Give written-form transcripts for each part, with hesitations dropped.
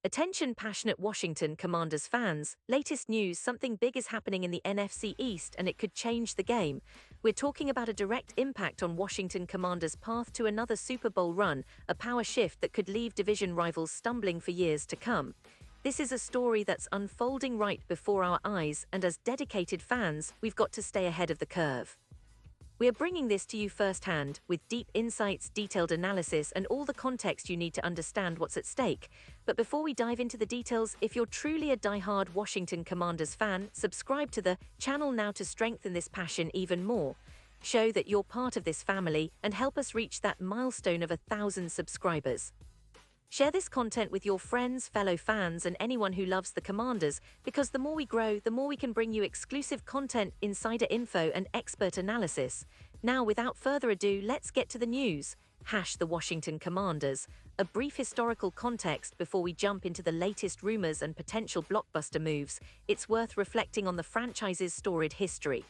Attention passionate Washington Commanders fans, latest news, something big is happening in the NFC East and it could change the game. We're talking about a direct impact on Washington Commanders' path to another Super Bowl run, a power shift that could leave division rivals stumbling for years to come. This is a story that's unfolding right before our eyes, and as dedicated fans, we've got to stay ahead of the curve. We are bringing this to you firsthand, with deep insights, detailed analysis, and all the context you need to understand what's at stake. But before we dive into the details, if you're truly a die-hard Washington Commanders fan, subscribe to the channel now to strengthen this passion even more. Show that you're part of this family and help us reach that milestone of 1,000 subscribers. Share this content with your friends, fellow fans, and anyone who loves the Commanders, because the more we grow, the more we can bring you exclusive content, insider info, and expert analysis. Now, without further ado, let's get to the news. The Washington Commanders. A brief historical context before we jump into the latest rumors and potential blockbuster moves. It's worth reflecting on the franchise's storied history.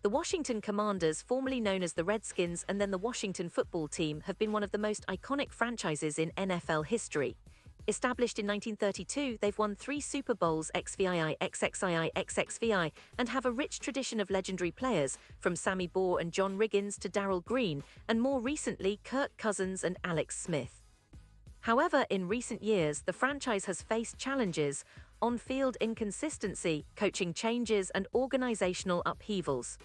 The Washington Commanders, formerly known as the Redskins and then the Washington Football Team, have been one of the most iconic franchises in NFL history. Established in 1932, they've won 3 Super Bowls XVII, XXII, XXVI, and have a rich tradition of legendary players, from Sammy Baugh and John Riggins to Darrell Green, and more recently Kirk Cousins and Alex Smith. However, in recent years, the franchise has faced challenges: on-field inconsistency, coaching changes, and organizational upheavals.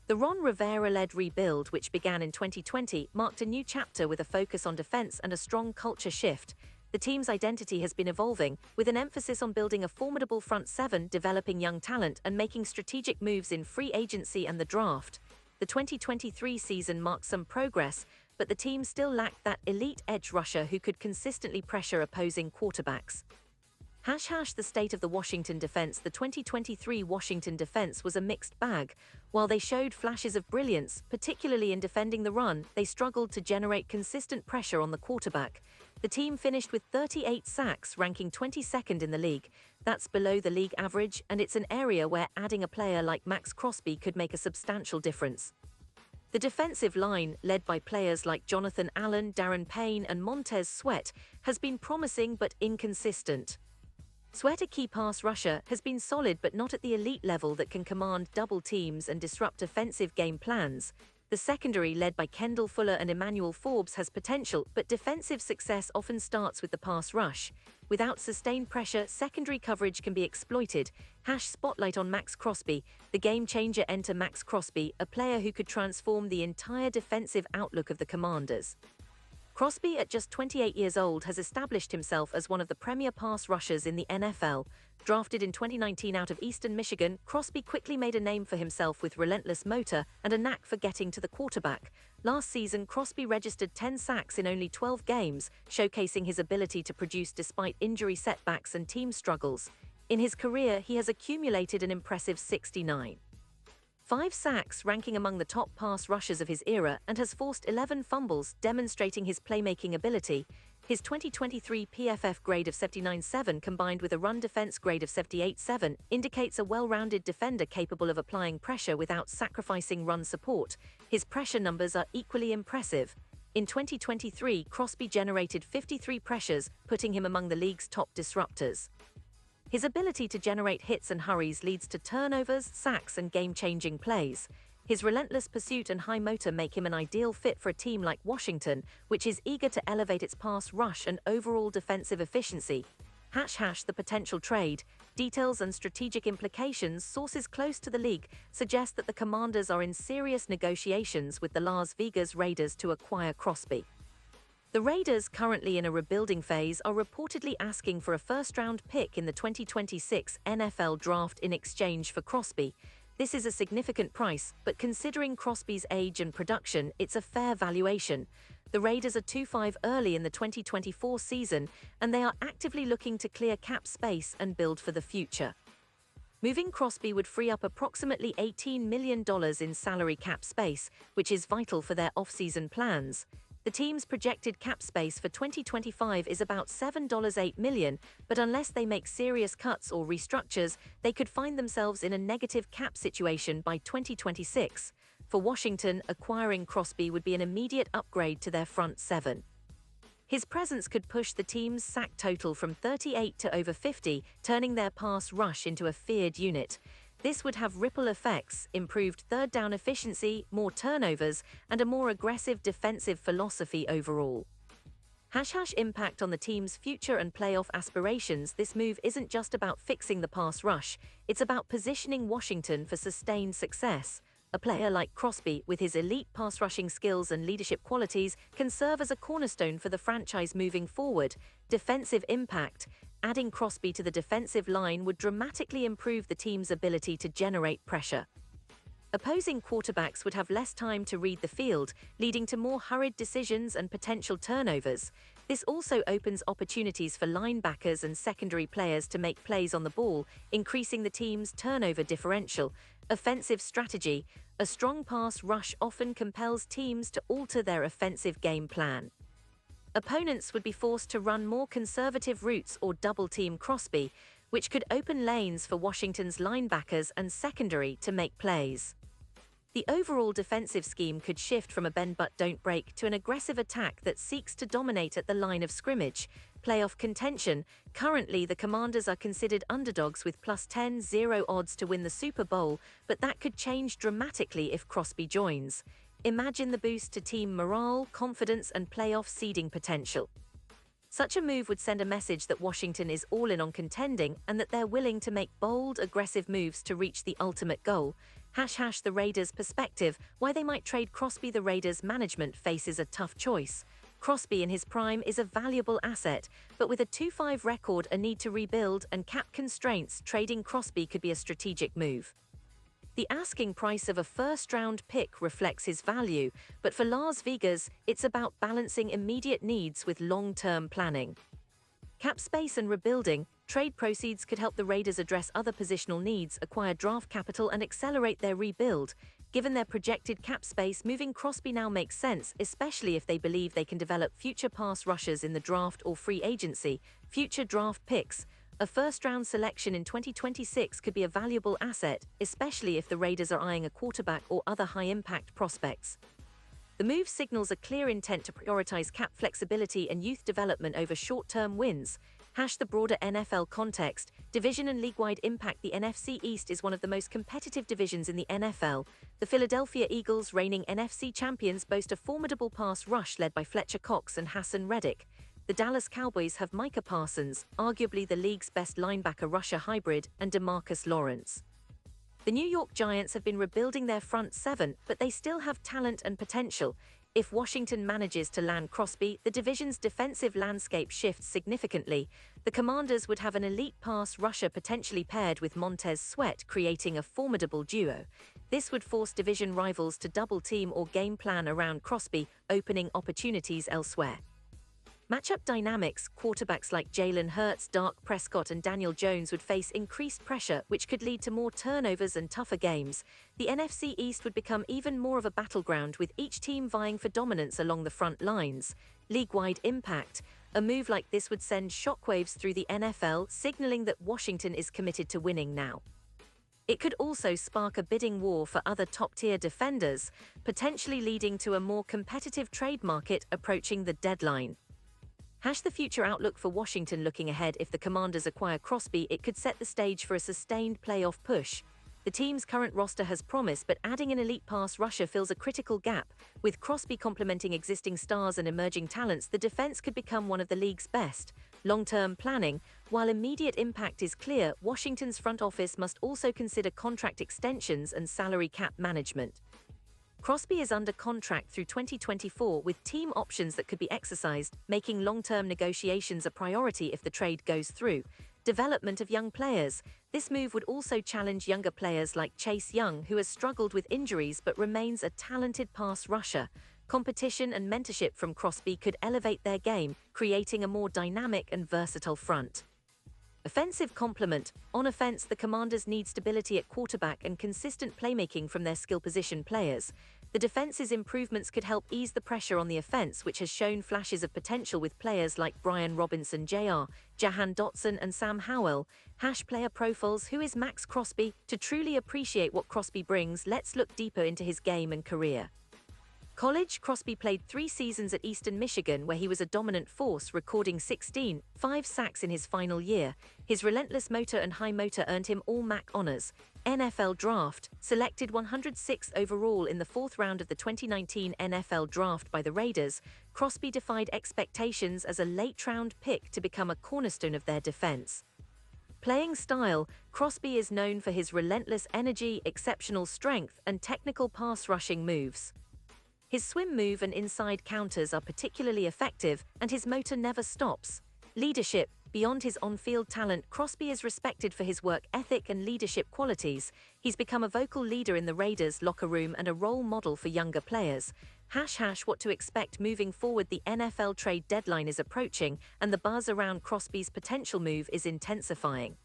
The Ron Rivera-led rebuild, which began in 2020, marked a new chapter with a focus on defense and a strong culture shift. The team's identity has been evolving, with an emphasis on building a formidable front seven, developing young talent, and making strategic moves in free agency and the draft. The 2023 season marked some progress, but the team still lacked that elite edge rusher who could consistently pressure opposing quarterbacks. The state of the Washington defense. The 2023 Washington defense was a mixed bag. While they showed flashes of brilliance, particularly in defending the run, they struggled to generate consistent pressure on the quarterback. The team finished with 38 sacks, ranking 22nd in the league. That's below the league average, and it's an area where adding a player like Max Crosby could make a substantial difference. The defensive line, led by players like Jonathan Allen, Darren Payne, and Montez Sweat, has been promising but inconsistent. Sweat, a key pass rusher, has been solid but not at the elite level that can command double teams and disrupt offensive game plans. The secondary, led by Kendall Fuller and Emmanuel Forbes, has potential, but defensive success often starts with the pass rush. Without sustained pressure, secondary coverage can be exploited. Spotlight on Max Crosby. The game-changer. Enter Max Crosby, a player who could transform the entire defensive outlook of the Commanders. Crosby, at just 28 years old, has established himself as one of the premier pass rushers in the NFL. Drafted in 2019 out of Eastern Michigan, Crosby quickly made a name for himself with relentless motor and a knack for getting to the quarterback. Last season, Crosby registered 10 sacks in only 12 games, showcasing his ability to produce despite injury setbacks and team struggles. In his career, he has accumulated an impressive 69. 5 sacks, ranking among the top pass rushers of his era, and has forced 11 fumbles, demonstrating his playmaking ability. His 2023 PFF grade of 79.7 combined with a run defense grade of 78.7 indicates a well-rounded defender capable of applying pressure without sacrificing run support. His pressure numbers are equally impressive. In 2023, Crosby generated 53 pressures, putting him among the league's top disruptors. His ability to generate hits and hurries leads to turnovers, sacks, and game-changing plays. His relentless pursuit and high motor make him an ideal fit for a team like Washington, which is eager to elevate its pass rush and overall defensive efficiency. The potential trade. Details and strategic implications. Sources close to the league suggest that the Commanders are in serious negotiations with the Las Vegas Raiders to acquire Crosby. The Raiders, currently in a rebuilding phase, are reportedly asking for a first-round pick in the 2026 NFL Draft in exchange for Crosby. This is a significant price, but considering Crosby's age and production, it's a fair valuation. The Raiders are 2-5 early in the 2024 season, and they are actively looking to clear cap space and build for the future. Moving Crosby would free up approximately $18 million in salary cap space, which is vital for their off-season plans. The team's projected cap space for 2025 is about $7.8 million, but unless they make serious cuts or restructures, they could find themselves in a negative cap situation by 2026. For Washington, acquiring Crosby would be an immediate upgrade to their front seven. His presence could push the team's sack total from 38 to over 50, turning their pass rush into a feared unit. This would have ripple effects, improved third down efficiency, more turnovers, and a more aggressive defensive philosophy overall. Impact on the team's future and playoff aspirations. This move isn't just about fixing the pass rush, it's about positioning Washington for sustained success. A player like Crosby, with his elite pass rushing skills and leadership qualities, can serve as a cornerstone for the franchise moving forward. Defensive impact. Adding Crosby to the defensive line would dramatically improve the team's ability to generate pressure. Opposing quarterbacks would have less time to read the field, leading to more hurried decisions and potential turnovers. This also opens opportunities for linebackers and secondary players to make plays on the ball, increasing the team's turnover differential. Offensive strategy. A strong pass rush often compels teams to alter their offensive game plan. Opponents would be forced to run more conservative routes or double-team Crosby, which could open lanes for Washington's linebackers and secondary to make plays. The overall defensive scheme could shift from a bend-but-don't-break to an aggressive attack that seeks to dominate at the line of scrimmage. Playoff contention. Currently, the Commanders are considered underdogs with plus 10-0 odds to win the Super Bowl, but that could change dramatically if Crosby joins. Imagine the boost to team morale, confidence, and playoff seeding potential. Such a move would send a message that Washington is all in on contending and that they're willing to make bold, aggressive moves to reach the ultimate goal. The Raiders' perspective. Why they might trade Crosby. The Raiders' management faces a tough choice. Crosby in his prime is a valuable asset, but with a 2-5 record, a need to rebuild, and cap constraints, trading Crosby could be a strategic move. The asking price of a first-round pick reflects his value, but for Las Vegas, it's about balancing immediate needs with long-term planning. Cap space and rebuilding. Trade proceeds could help the Raiders address other positional needs, acquire draft capital, and accelerate their rebuild. Given their projected cap space, moving Crosby now makes sense, especially if they believe they can develop future pass rushers in the draft or free agency. Future draft picks. A first-round selection in 2026 could be a valuable asset, especially if the Raiders are eyeing a quarterback or other high-impact prospects. The move signals a clear intent to prioritize cap flexibility and youth development over short-term wins. The broader NFL context. Division and league-wide impact. The NFC East is one of the most competitive divisions in the NFL. The Philadelphia Eagles, reigning NFC champions, boast a formidable pass rush led by Fletcher Cox and Hassan Reddick. The Dallas Cowboys have Micah Parsons, arguably the league's best linebacker-rusher hybrid, and DeMarcus Lawrence. The New York Giants have been rebuilding their front seven, but they still have talent and potential. If Washington manages to land Crosby, the division's defensive landscape shifts significantly. The Commanders would have an elite pass rusher potentially paired with Montez Sweat, creating a formidable duo. This would force division rivals to double-team or game plan around Crosby, opening opportunities elsewhere. Matchup dynamics. Quarterbacks like Jalen Hurts, Dak Prescott, and Daniel Jones would face increased pressure, which could lead to more turnovers and tougher games. The NFC East would become even more of a battleground, with each team vying for dominance along the front lines. League-wide impact. A move like this would send shockwaves through the NFL, signaling that Washington is committed to winning now. It could also spark a bidding war for other top-tier defenders, potentially leading to a more competitive trade market approaching the deadline. The future outlook for Washington. Looking ahead, if the Commanders acquire Crosby, it could set the stage for a sustained playoff push. The team's current roster has promise, but adding an elite pass rusher fills a critical gap. With Crosby complementing existing stars and emerging talents, the defense could become one of the league's best. Long-term planning. While immediate impact is clear, Washington's front office must also consider contract extensions and salary cap management. Crosby is under contract through 2024 with team options that could be exercised, making long-term negotiations a priority if the trade goes through. Development of young players. This move would also challenge younger players like Chase Young, who has struggled with injuries but remains a talented pass rusher. Competition and mentorship from Crosby could elevate their game, creating a more dynamic and versatile front. Offensive complement. On offense, the Commanders need stability at quarterback and consistent playmaking from their skill position players. The defense's improvements could help ease the pressure on the offense, which has shown flashes of potential with players like Brian Robinson Jr., Jahan Dotson, and Sam Howell. Player profiles. Who is Max Crosby? To truly appreciate what Crosby brings, let's look deeper into his game and career. College, Crosby played 3 seasons at Eastern Michigan where he was a dominant force, recording 5 sacks in his final year. His relentless motor and high motor earned him All-MAC honors. NFL Draft, selected 106th overall in the 4th round of the 2019 NFL Draft by the Raiders, Crosby defied expectations as a late-round pick to become a cornerstone of their defense. Playing style, Crosby is known for his relentless energy, exceptional strength, and technical pass-rushing moves. His swim move and inside counters are particularly effective, and his motor never stops. Leadership, beyond his on-field talent, Crosby is respected for his work ethic and leadership qualities. He's become a vocal leader in the Raiders' locker room and a role model for younger players. # what to expect moving forward. The NFL trade deadline is approaching, and the buzz around Crosby's potential move is intensifying.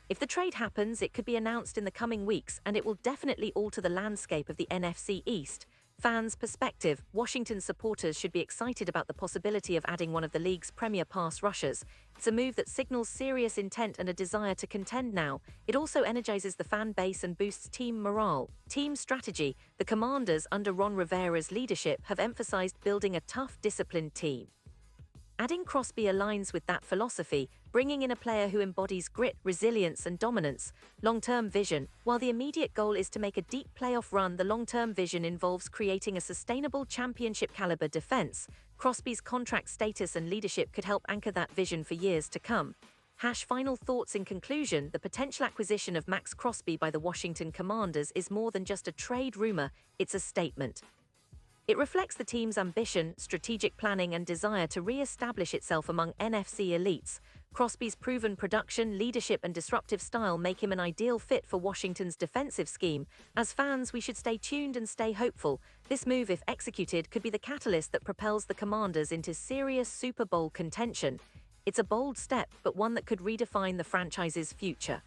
If the trade happens, it could be announced in the coming weeks, and it will definitely alter the landscape of the NFC East. Fans' perspective, Washington supporters should be excited about the possibility of adding one of the league's premier pass rushers. It's a move that signals serious intent and a desire to contend now. It also energizes the fan base and boosts team morale. Team strategy, the Commanders under Ron Rivera's leadership have emphasized building a tough, disciplined team. Adding Crosby aligns with that philosophy, bringing in a player who embodies grit, resilience, and dominance. Long-term vision, while the immediate goal is to make a deep playoff run, the long-term vision involves creating a sustainable championship-caliber defense. Crosby's contract status and leadership could help anchor that vision for years to come. Final thoughts in conclusion, the potential acquisition of Max Crosby by the Washington Commanders is more than just a trade rumor, it's a statement. It reflects the team's ambition, strategic planning, and desire to re-establish itself among NFC elites. Crosby's proven production, leadership, and disruptive style make him an ideal fit for Washington's defensive scheme. As fans, we should stay tuned and stay hopeful. This move, if executed, could be the catalyst that propels the Commanders into serious Super Bowl contention. It's a bold step, but one that could redefine the franchise's future.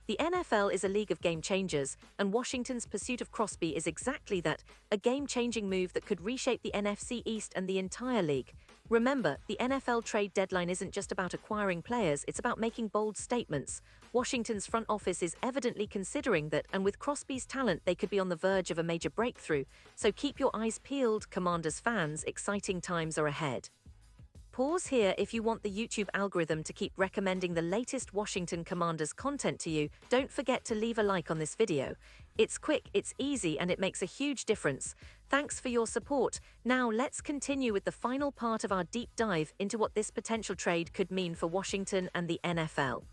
The NFL is a league of game changers, and Washington's pursuit of Crosby is exactly that, a game-changing move that could reshape the NFC East and the entire league. Remember, the NFL trade deadline isn't just about acquiring players, it's about making bold statements. Washington's front office is evidently considering that, and with Crosby's talent, they could be on the verge of a major breakthrough. So keep your eyes peeled, Commanders fans, exciting times are ahead. Pause here if you want the YouTube algorithm to keep recommending the latest Washington Commanders content to you. Don't forget to leave a like on this video. It's quick, it's easy, and it makes a huge difference. Thanks for your support. Now let's continue with the final part of our deep dive into what this potential trade could mean for Washington and the NFL.